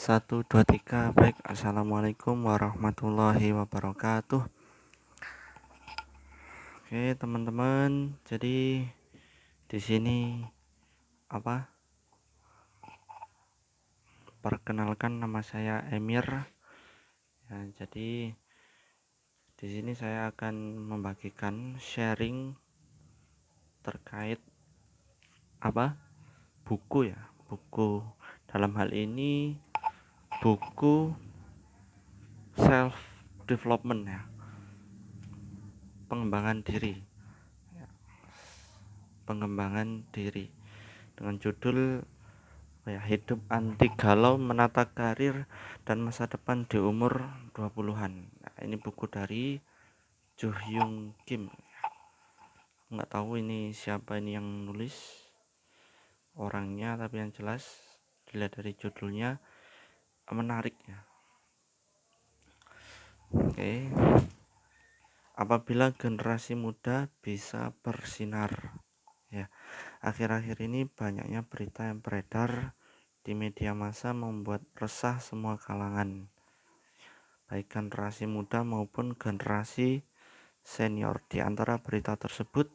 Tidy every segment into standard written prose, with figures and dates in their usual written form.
Satu, dua, tiga. Baik, assalamualaikum warahmatullahi wabarakatuh. Oke, teman-teman. Jadi di sini perkenalkan, nama saya Emir. Ya, jadi di sini saya akan membagikan sharing terkait buku ya. Buku dalam hal ini buku self development ya. Pengembangan diri dengan judul Hidup Anti Galau, Menata Karir dan Masa Depan di Umur 20-an. Nah, ini buku dari Jo Hyung Kim. Nggak tahu ini siapa ini yang nulis orangnya, tapi yang jelas dilihat dari judulnya menarik ya. Oke. Apabila generasi muda bisa bersinar. Ya, akhir-akhir ini banyaknya berita yang beredar di media massa membuat resah semua kalangan, baik generasi muda maupun generasi senior. Di antara berita tersebut,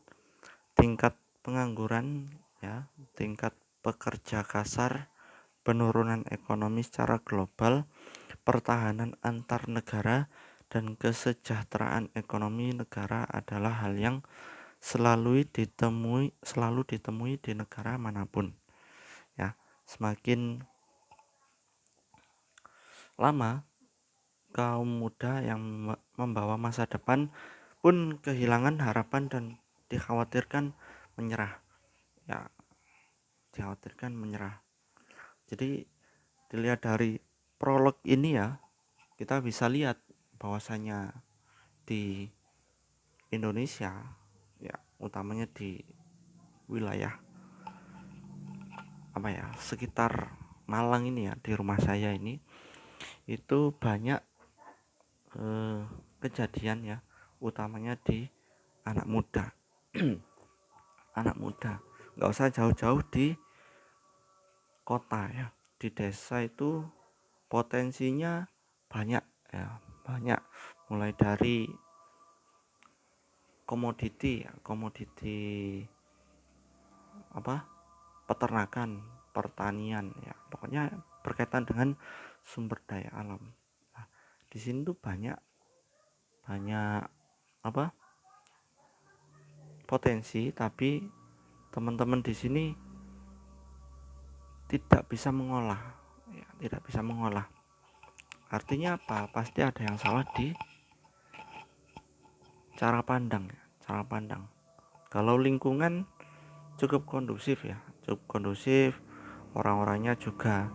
tingkat pengangguran, tingkat pekerja kasar, penurunan ekonomi secara global, pertahanan antar negara, dan kesejahteraan ekonomi negara adalah hal yang selalu ditemui di negara manapun. Ya, semakin lama kaum muda yang membawa masa depan pun kehilangan harapan dan dikhawatirkan menyerah. Jadi dilihat dari prolog ini ya, kita bisa lihat bahwasanya di Indonesia ya, utamanya di wilayah sekitar Malang ini ya, di rumah saya ini itu banyak kejadian ya, utamanya di anak muda. Anak muda, nggak usah jauh-jauh di kota ya, di desa itu potensinya banyak ya, mulai dari komoditi peternakan, pertanian ya, pokoknya berkaitan dengan sumber daya alam. Nah, di sini tuh banyak potensi, tapi teman-teman di sini tidak bisa mengolah. Artinya apa? Pasti ada yang salah di cara pandang. Kalau lingkungan cukup kondusif, orang-orangnya juga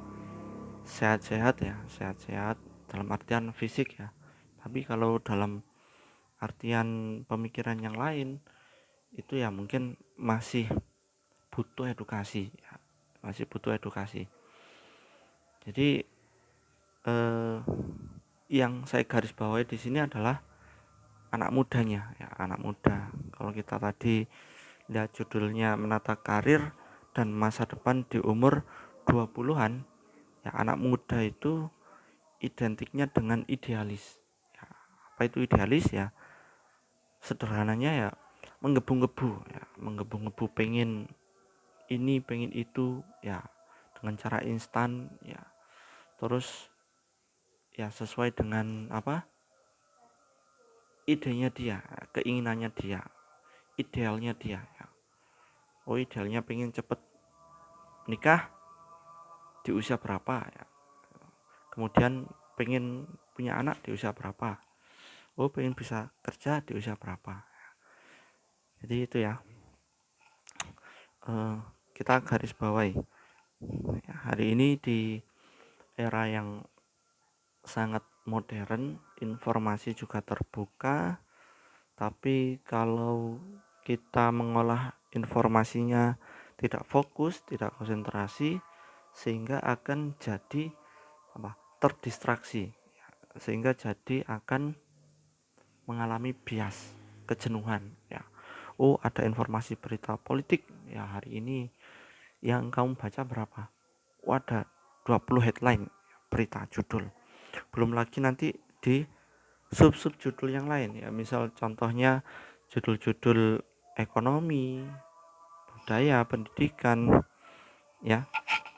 sehat-sehat dalam artian fisik ya. Tapi kalau dalam artian pemikiran yang lain itu ya mungkin masih butuh edukasi. Jadi yang saya garis bawahi di sini adalah anak mudanya ya, anak muda. Kalau kita tadi lihat judulnya menata karir dan masa depan di umur 20-an ya, anak muda itu identiknya dengan idealis ya. Apa itu idealis ya? Sederhananya ya menggebu-gebu pengen ini pengen itu ya, dengan cara instan ya, terus ya sesuai dengan idenya dia, keinginannya dia, idealnya dia ya. Idealnya pengen cepet nikah di usia berapa ya, kemudian pengen punya anak di usia berapa, pengen bisa kerja di usia berapa. Jadi itu ya, kita garis bawahi ya, hari ini di era yang sangat modern, informasi juga terbuka, tapi kalau kita mengolah informasinya tidak fokus, tidak konsentrasi, sehingga akan jadi terdistraksi, sehingga jadi akan mengalami bias, kejenuhan ya. Ada informasi berita politik ya hari ini, yang kamu baca berapa? Ada 20 headline, berita judul. Belum lagi nanti di sub judul yang lain ya, misal contohnya judul-judul ekonomi, budaya, pendidikan ya,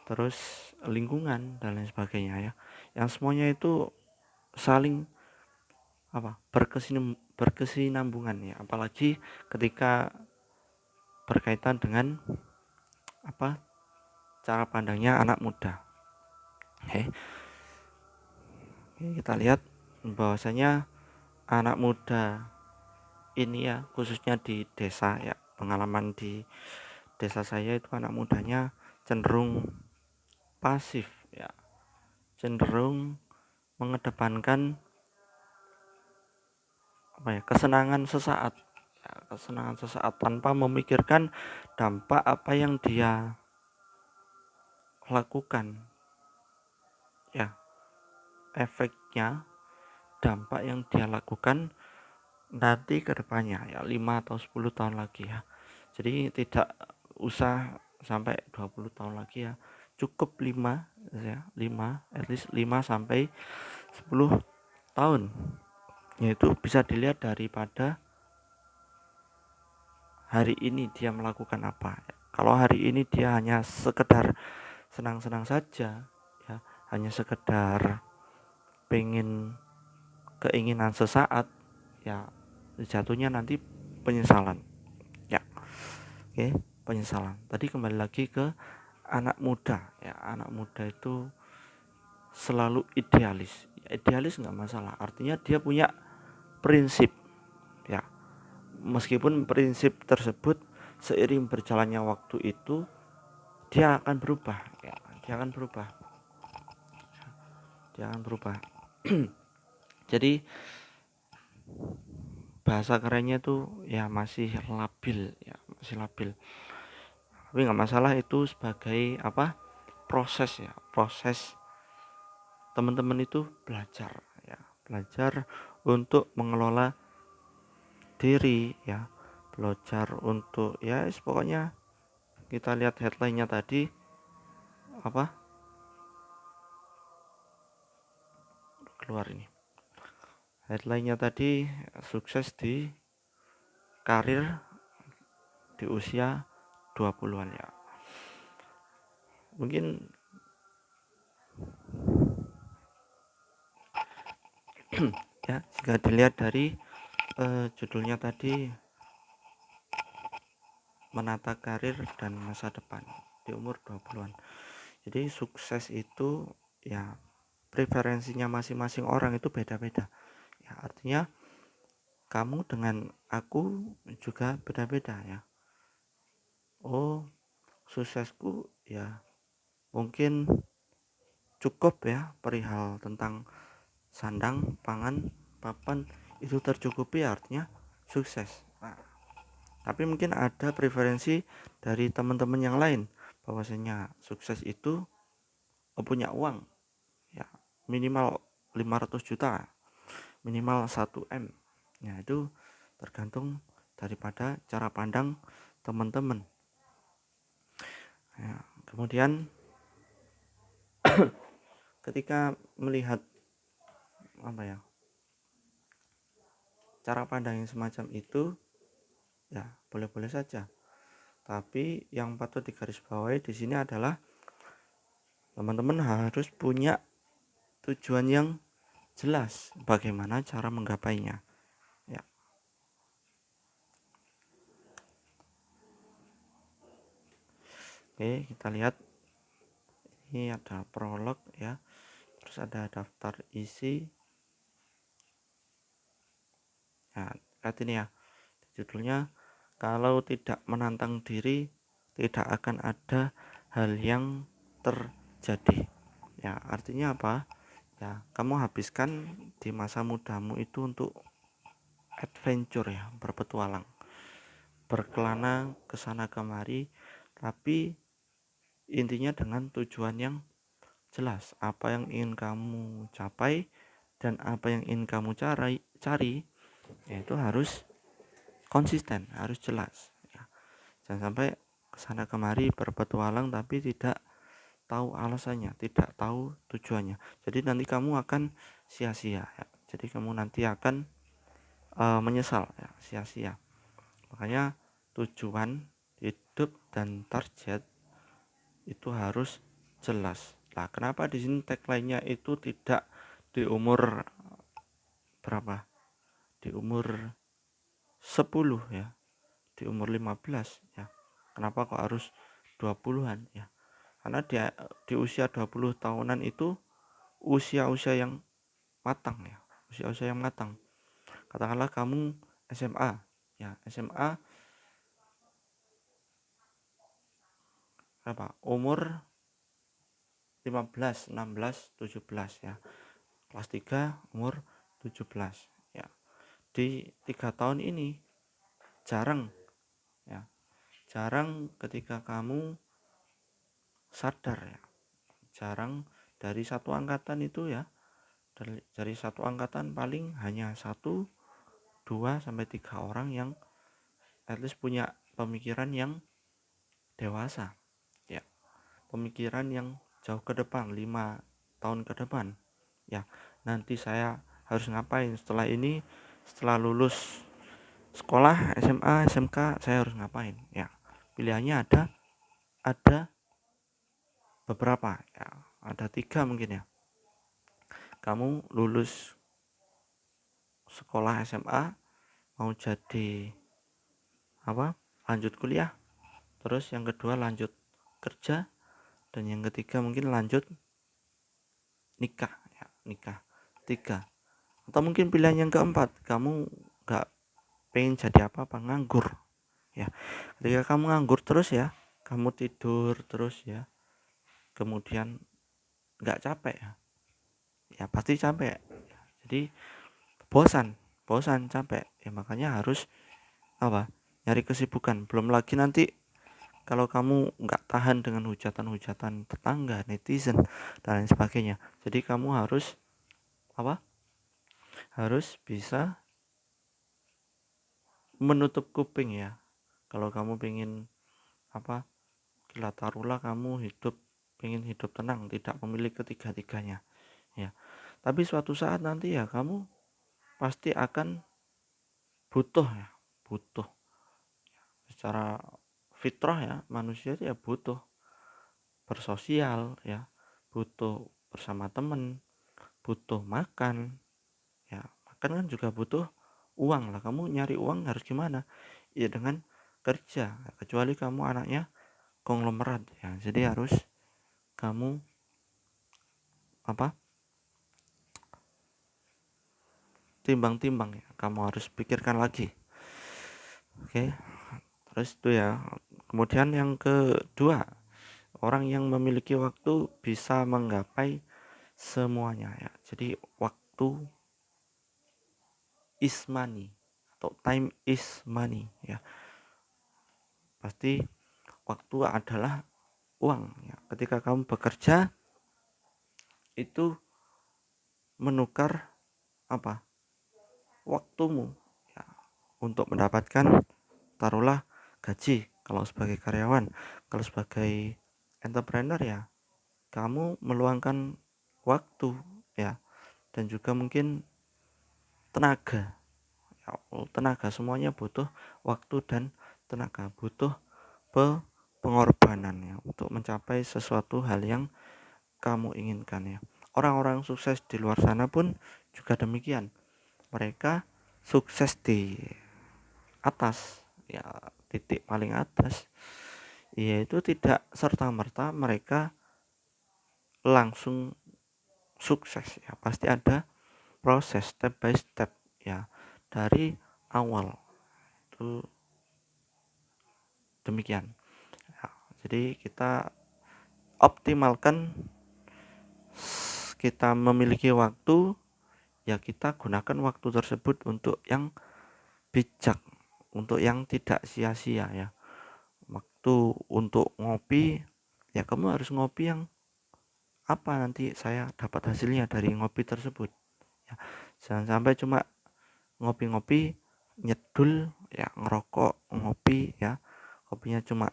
terus lingkungan dan lain sebagainya ya, yang semuanya itu saling berkesinambungan ya, apalagi ketika berkaitan dengan cara pandangnya anak muda. Oke, kita lihat bahwasanya anak muda ini ya, khususnya di desa ya, pengalaman di desa saya itu anak mudanya cenderung pasif ya, cenderung mengedepankan kesenangan sesaat ya, kesenangan sesaat tanpa memikirkan dampak apa yang dia lakukan ya, efeknya, dampak yang dia lakukan nanti ke depannya ya, 5 atau 10 tahun lagi ya. Jadi tidak usah sampai 20 tahun lagi ya, cukup 5 ya, at least 5 sampai 10 tahun, yaitu bisa dilihat daripada hari ini dia melakukan apa. Kalau hari ini dia hanya sekedar senang-senang saja ya, hanya sekedar keinginan sesaat ya, jatuhnya nanti penyesalan ya. Oke, penyesalan. Tadi kembali lagi ke anak muda ya, anak muda itu selalu idealis. Idealis nggak masalah, artinya dia punya prinsip ya, meskipun prinsip tersebut seiring berjalannya waktu itu dia akan berubah ya, dia akan berubah. Jadi bahasa kerennya tuh ya masih labil ya, masih labil. Tapi nggak masalah, itu sebagai proses ya, proses teman-teman itu belajar ya, belajar untuk mengelola diri ya, belajar untuk ya pokoknya kita lihat headline-nya tadi keluar ini headline-nya tadi, sukses di karir di usia 20-an ya. Mungkin ya, jika dilihat dari judulnya tadi, menata karir dan masa depan di umur 20-an. Jadi sukses itu ya preferensinya masing-masing orang itu beda-beda. Ya, artinya kamu dengan aku juga beda-beda ya. Oh, suksesku ya mungkin cukup ya perihal tentang sandang, pangan, papan, itu tercukupi artinya sukses. Nah, tapi mungkin ada preferensi dari teman-teman yang lain bahwasanya sukses itu punya uang ya, minimal 500 juta, minimal 1 M ya. Itu tergantung daripada cara pandang teman-teman ya. Kemudian ketika melihat cara pandang yang semacam itu ya boleh-boleh saja, tapi yang patut digarisbawahi di sini adalah teman-teman harus punya tujuan yang jelas bagaimana cara menggapainya ya. Oke, kita lihat ini ada prolog ya, terus ada daftar isi ya, lihat ini ya, judulnya kalau tidak menantang diri tidak akan ada hal yang terjadi ya. Artinya apa ya, kamu habiskan di masa mudamu itu untuk adventure ya, berpetualang, berkelana kesana kemari, tapi intinya dengan tujuan yang jelas, apa yang ingin kamu capai dan apa yang ingin kamu cari yaitu harus konsisten, harus jelas ya. Jangan sampai kesana kemari berpetualang tapi tidak tahu alasannya, tidak tahu tujuannya. Jadi nanti kamu akan sia-sia ya. Jadi kamu nanti akan menyesal ya, sia-sia. Makanya tujuan hidup dan target itu harus jelas. Nah, kenapa di sini tagline-nya itu tidak di umur berapa? Di umur 10 ya, di umur 15 ya. Kenapa kok harus 20-an ya? Karena di usia 20 tahunan itu usia-usia yang matang ya, usia-usia yang matang. Katakanlah kamu SMA ya, SMA berapa? Umur 15, 16, 17 ya. Kelas 3 umur 17 ya. Di 3 tahun ini jarang ya. Jarang ketika kamu sadar ya. Jarang dari satu angkatan itu ya. Dari satu angkatan paling hanya 1, 2 sampai 3 orang yang at least punya pemikiran yang dewasa ya. Pemikiran yang jauh ke depan, 5 tahun ke depan ya. Nanti saya harus ngapain setelah ini, setelah lulus sekolah SMA, SMK, saya harus ngapain ya. Pilihannya ada beberapa ya, ada 3 mungkin ya. Kamu lulus sekolah SMA mau jadi apa, lanjut kuliah, terus yang kedua lanjut kerja, dan yang ketiga mungkin lanjut nikah ya, nikah. 3. Atau mungkin pilihan yang keempat, kamu gak pengen jadi apa-apa, nganggur ya. Ketika kamu nganggur terus ya, kamu tidur terus ya, kemudian gak capek ya, ya pasti capek. Jadi bosan capek ya, makanya harus apa, nyari kesibukan. Belum lagi nanti kalau kamu nggak tahan dengan hujatan-hujatan tetangga, netizen dan lain sebagainya, jadi kamu harus apa, harus bisa menutup kuping ya. Kalau kamu pengen apa, gila taruhlah kamu pengen hidup tenang, tidak memilih ketiga-tiganya ya, tapi suatu saat nanti ya kamu pasti akan butuh ya, butuh secara fitrah ya, manusia ya butuh bersosial ya, butuh bersama temen, butuh makan ya. Makan kan juga butuh uang lah. Kamu nyari uang harus gimana ya, dengan kerja. Kecuali kamu anaknya konglomerat ya, jadi harus kamu apa, timbang-timbang ya, kamu harus pikirkan lagi. Oke, terus itu ya. Kemudian yang kedua, orang yang memiliki waktu bisa menggapai semuanya ya. Jadi waktu is money atau time is money ya. Pasti waktu adalah uang ya. Ketika kamu bekerja itu menukar apa, waktumu ya, untuk mendapatkan taruhlah gaji kalau sebagai karyawan. Kalau sebagai entrepreneur ya, kamu meluangkan waktu ya, dan juga mungkin tenaga ya. Tenaga, semuanya butuh waktu dan tenaga, butuh pengorbanan ya, untuk mencapai sesuatu hal yang kamu inginkan ya. Orang-orang sukses di luar sana pun juga demikian. Mereka sukses di atas ya, titik paling atas, yaitu tidak serta-merta mereka langsung sukses ya. Pasti ada proses step by step ya, dari awal itu demikian ya. Jadi kita optimalkan, kita memiliki waktu ya, kita gunakan waktu tersebut untuk yang bijak, untuk yang tidak sia-sia ya. Waktu untuk ngopi ya, kamu harus ngopi yang apa nanti saya dapat hasilnya dari ngopi tersebut ya. Jangan sampai cuma ngopi-ngopi nyedul ya, ngerokok ngopi ya, kopinya cuma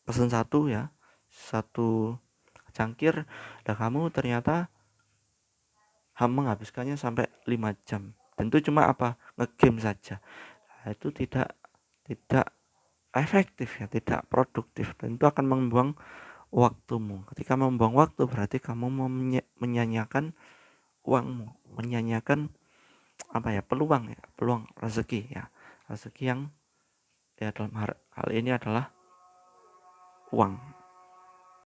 pesen satu ya, satu cangkir, dan kamu ternyata menghabiskannya sampai 5 jam. Tentu cuma apa? Ngegame saja. Nah, itu tidak efektif ya, tidak produktif. Tentu akan membuang waktumu. Ketika membuang waktu berarti kamu menyanyiakan uangmu, menyanyiakan apa ya, peluang ya, peluang rezeki ya. Rezeki yang ya dalam hal ini adalah uang.